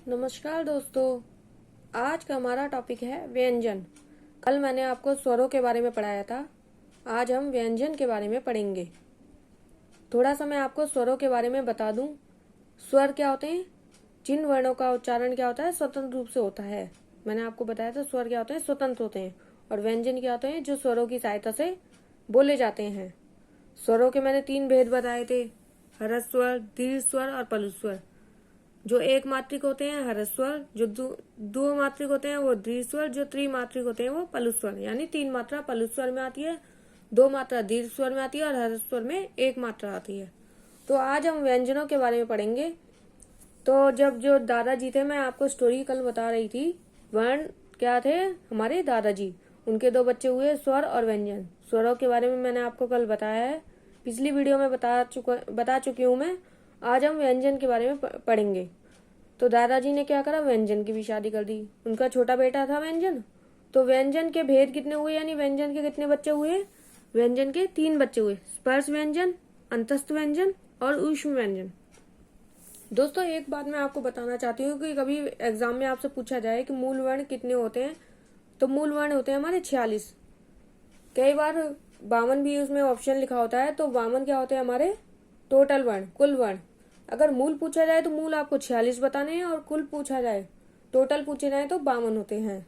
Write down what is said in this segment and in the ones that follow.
नमस्कार दोस्तों। आज का हमारा टॉपिक है व्यंजन। कल मैंने आपको स्वरों के बारे में पढ़ाया था। आज हम व्यंजन के बारे में पढ़ेंगे। थोड़ा सा मैं आपको स्वरों के बारे में बता दूं। स्वर क्या होते हैं? जिन वर्णों का उच्चारण क्या होता है, स्वतंत्र रूप से होता है। मैंने आपको बताया था स्वर क्या होते हैं, स्वतंत्र होते हैं। और व्यंजन क्या होते हैं, जो स्वरों की सहायता से बोले जाते हैं। स्वरों के मैंने 3 भेद बताए थे, ह्रस्व स्वर, दीर्घ स्वर और पलु स्वर। जो एक मात्रिक होते हैं ह्रस्व स्वर, जो दो मात्रिक होते हैं वो दीर्घ स्वर, जो त्रिमात्रिक होते हैं वो पलु स्वर। यानी 3 मात्रा पलु स्वर में आती है, 2 मात्रा दीर्घ स्वर में आती है और ह्रस्व स्वर में 1 मात्रा आती है। तो आज हम व्यंजनों के बारे में पढ़ेंगे। तो जब जो दादाजी थे, मैं आपको स्टोरी कल बता रही थी, वर्ण क्या थे हमारे दादाजी, उनके 2 बच्चे हुए स्वर और व्यंजन। स्वरों के बारे में मैंने आपको कल बताया है, पिछली वीडियो में बता चुकी हूँ मैं। आज हम व्यंजन के बारे में पढ़ेंगे। तो दादाजी ने क्या करा, व्यंजन की भी शादी कर दी। उनका छोटा बेटा था व्यंजन। तो व्यंजन के भेद कितने हुए, यानी व्यंजन के कितने बच्चे हुए? व्यंजन के 3 बच्चे हुए, स्पर्श व्यंजन, अंतस्थ व्यंजन और ऊष्म व्यंजन। दोस्तों एक बात मैं आपको बताना चाहती हूँ कि कभी एग्जाम में आपसे पूछा जाए कि मूल वर्ण कितने होते हैं, तो मूल वर्ण होते हैं हमारे 46। कई बार 52 भी उसमें ऑप्शन लिखा होता है। तो 52 क्या होते हैं हमारे टोटल वर्ण, कुल वर्ण। अगर मूल पूछा जाए तो मूल आपको 46 बताने हैं, और कुल पूछा जाए, टोटल पूछे जाए तो 52 होते हैं।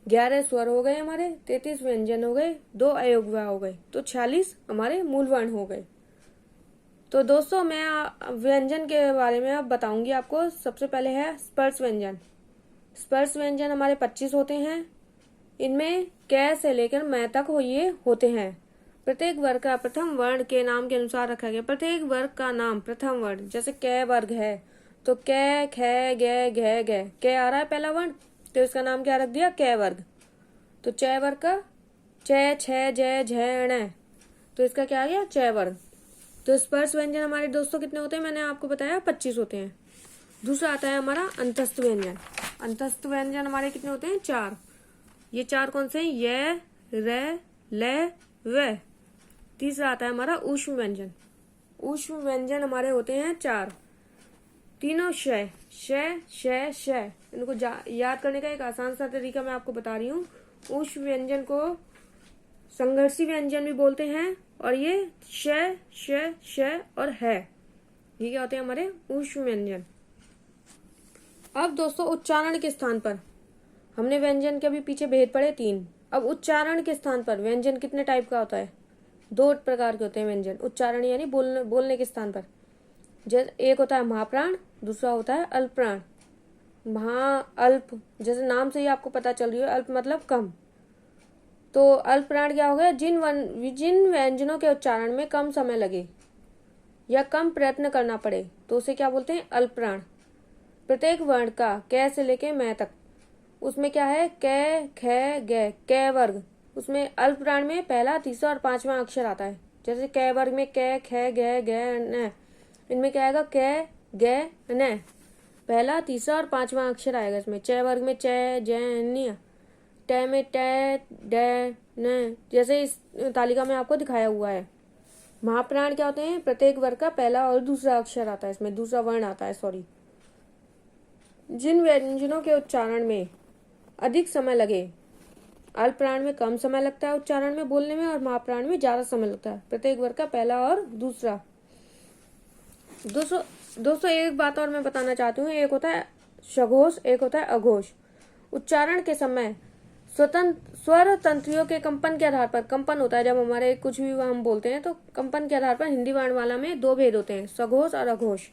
11 स्वर हो गए हमारे, 33 व्यंजन हो गए, 2 अयोग्य हो गए, तो 46 हमारे मूल वर्ण हो गए। तो दोस्तों मैं व्यंजन के बारे में अब बताऊंगी आपको। सबसे पहले है स्पर्श व्यंजन। स्पर्श व्यंजन हमारे 25 होते हैं। इनमें क से लेकर मैं तक ये होते हैं। प्रत्येक वर्ग का प्रथम वर्ण के नाम के अनुसार रखा गया। प्रत्येक वर्ग का नाम प्रथम वर्ण, जैसे क वर्ग है तो क, ख, ग, घ, ग। क आ रहा है पहला वर्ण, तो इसका नाम क्या रख दिया, क वर्ग। तो च वर्ग का च, छ, ज, झ, ण, तो इसका क्या आ गया, च वर्ग। तो स्पर्श व्यंजन हमारे दोस्तों कितने होते हैं, मैंने आपको बताया 25 होते हैं। दूसरा आता है हमारा अंतस्थ व्यंजन। अंतस्थ व्यंजन हमारे कितने होते हैं, 4। ये 4 कौन से हैं, य, र, ल, व। तीसरा आता है हमारा ऊष्म व्यंजन। ऊष्म व्यंजन हमारे होते हैं 4। तीनों श, श, श, श। इनको याद करने का एक आसान सा तरीका मैं आपको बता रही हूँ। ऊष्म व्यंजन को संघर्षी व्यंजन भी बोलते हैं, और ये श, श, श और है, ये क्या होते हैं हमारे ऊष्म व्यंजन। अब दोस्तों उच्चारण के स्थान पर, हमने व्यंजन के अभी पीछे भेद पढ़े 3। अब उच्चारण के स्थान पर व्यंजन कितने टाइप का होता है, 2 प्रकार के होते हैं व्यंजन। उच्चारण यानी बोलने के स्थान पर, जैसे एक होता है महाप्राण, दूसरा होता है अल्पप्राण। अल्प, जैसे नाम से ही आपको पता चल रही है, अल्प मतलब कम। तो अल्पप्राण क्या हो गया, जिन व्यंजनों के उच्चारण में कम समय लगे या कम प्रयत्न करना पड़े, तो उसे क्या बोलते हैं, अल्पप्राण। प्रत्येक वर्ण का क से लेके मैं तक, उसमें क्या है, क, ख, ग, क वर्ग। उसमें अल्पप्राण में पहला, तीसरा और 5वां अक्षर आता है। जैसे क वर्ग में क, ख, ग, घ, न। इनमें क्या आएगा, क, ग, न। पहला, तीसरा और 5वां अक्षर आएगा इसमें। च वर्ग में च, ज, न्य। ट में ट, ड, न, जैसे इस तालिका में आपको दिखाया हुआ है। महाप्राण क्या होते हैं, प्रत्येक वर्ग का पहला और दूसरा अक्षर आता है, इसमें दूसरा वर्ण आता है, सॉरी। जिन व्यंजनों के उच्चारण में अधिक समय लगे, अल्पप्राण में कम समय लगता है उच्चारण में, बोलने में, और महाप्राण में ज्यादा समय लगता है। प्रत्येक वर्ग का पहला और दूसरा। दोस्तों एक बात और मैं बताना चाहती हूँ, एक होता है सघोष, एक होता है अघोष। उच्चारण के समय स्वर तंत्रियों के कंपन के आधार पर, कंपन होता है जब हमारे कुछ भी हम बोलते हैं, तो कंपन के आधार पर हिंदी वर्णमाला में 2 भेद होते हैं, सघोष और अघोष।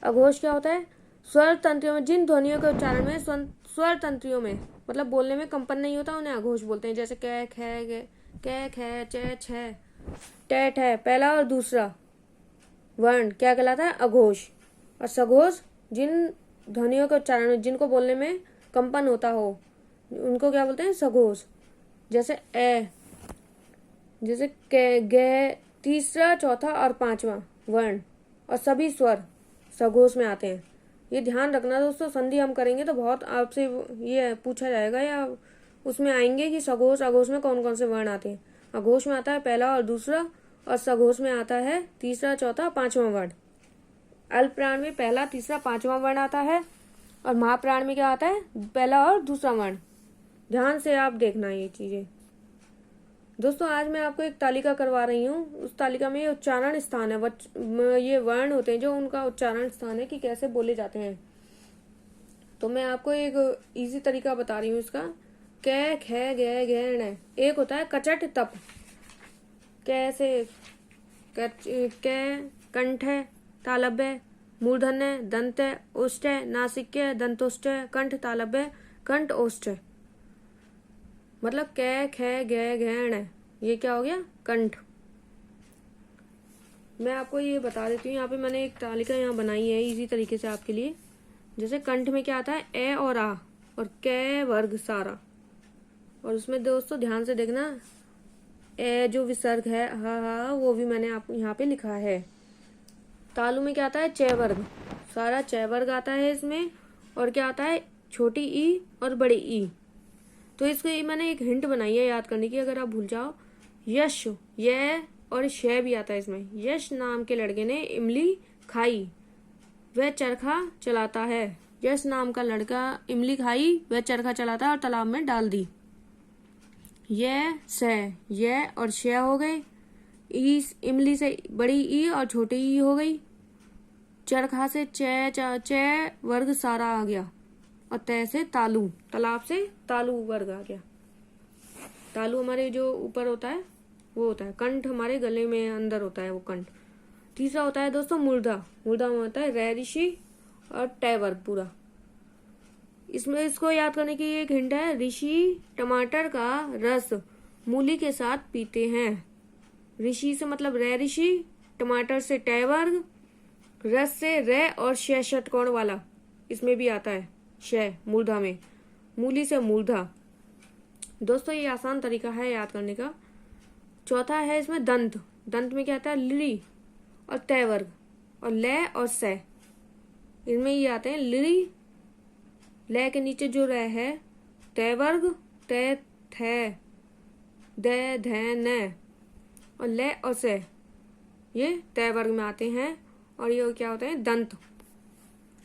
अघोष क्या होता है, स्वर तंत्रियों में जिन ध्वनियों के उच्चारण में स्वर तंत्रियों में मतलब बोलने में कंपन नहीं होता, उन्हें अघोष बोलते हैं। जैसे क, ख, च, छ, ट, ठ, पहला और दूसरा वर्ण क्या कहलाता है, अघोष। और सघोष जिन ध्वनियों के उच्चारण में, जिनको बोलने में कंपन होता हो, उनको क्या बोलते हैं, सघोष। जैसे ए, जैसे क, ग, तीसरा, चौथा और 5वां वर्ण और सभी स्वर सघोष में आते हैं। ये ध्यान रखना दोस्तों, संधि हम करेंगे तो बहुत आपसे ये पूछा जाएगा या उसमें आएंगे कि सघोष अघोष में कौन कौन से वर्ण आते हैं। अघोष में आता है पहला और दूसरा, और सघोष में आता है तीसरा, चौथा, 5वां वर्ण। अल्प प्राण में पहला, तीसरा, पांचवा वर्ण आता है और महाप्राण में क्या आता है? पहला और दूसरा वर्ण। ध्यान से आप देखना ये चीजें। दोस्तों आज मैं आपको एक तालिका करवा रही हूँ। उस तालिका में ये उच्चारण स्थान है, ये वर्ण होते हैं जो उनका उच्चारण स्थान है कि कैसे बोले जाते हैं। तो मैं आपको एक इजी तरीका बता रही हूँ इसका। कै, खे, गे, घे, ण। एक होता है कचट तप, कैसे कै कंठ है, तालब है, मूर्धन है, दंत है, ओष्ठ है, नासिक है, दंतोष्ठ है, कंठ तालब है, कंठ ओष्ठ है। मतलब कै, खे, गे, घे, ण। ये क्या हो गया? कंठ। मैं आपको ये बता देती हूँ, यहाँ पे मैंने एक तालिका यहाँ बनाई है इजी तरीके से आपके लिए। जैसे कंठ में क्या आता है? ए और आ और कै वर्ग सारा। और उसमें दोस्तों ध्यान से देखना, ए जो विसर्ग है हा वो भी मैंने आपको यहाँ पे लिखा है। तालु में क्या आता है? च वर्ग, सारा च वर्ग आता है इसमें। और क्या आता है? छोटी ई और बड़ी ई। तो इसको मैंने एक हिंट बनाई है याद करने की, अगर आप भूल जाओ। यश, ये और शय भी आता है इसमें। यश नाम के लड़के ने इमली खाई, वह चरखा चलाता है। यश नाम का लड़का इमली खाई, वह चरखा चलाता है और तालाब में डाल दी। ये और शय हो गए। ई इमली से बड़ी ई और छोटी ई हो गई। चरखा से च वर्ग सारा आ गया और तय से तालु, तालाब से तालु वर्ग आ गया। तालु हमारे जो ऊपर होता है वो होता है कंठ, हमारे गले में अंदर होता है वो कंठ। तीसरा होता है दोस्तों मूर्धा। मूर्धा में होता है रै ऋषि और टय वर्ग पूरा। इसमें इसको याद करने की एक हिंट है। ऋषि टमाटर का रस मूली के साथ पीते हैं। ऋषि से मतलब रै ऋषि, टमाटर से टय वर्ग, रस से रै और शय षटकोण वाला इसमें भी आता है शय मूर्धा में। मूली से मूर्धा। दोस्तों ये आसान तरीका है याद करने का। चौथा है इसमें दंत। दंत में क्या आता है? लिरी और तय वर्ग और लय और सय, इनमें ये आते हैं। लिरी, लय के नीचे जो रह है तय वर्ग, तय थ, द ध न, और लय और सय ये तय वर्ग में आते हैं। और ये क्या होते हैं? दंत।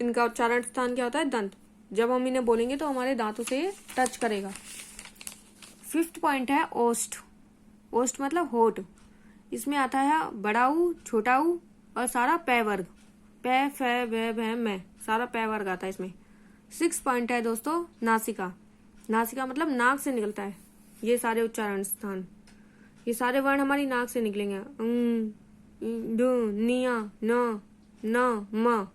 इनका उच्चारण स्थान क्या होता है? दंत। जब हम इन्हें बोलेंगे तो हमारे दांतों से टच करेगा। फिफ्थ पॉइंट है ओष्ठ। ओष्ठ मतलब होठ। इसमें आता है बड़ा ऊ, छोटा ऊ और सारा पै वर्ग। पै, फै, भै, भै, मै, सारा पै वर्ग आता है इसमें। सिक्स पॉइंट है दोस्तों नासिका। नासिका मतलब नाक से निकलता है ये सारे उच्चारण स्थान। ये सारे वर्ण हमारी नाक से निकलेंगे। ड, निया, न, म,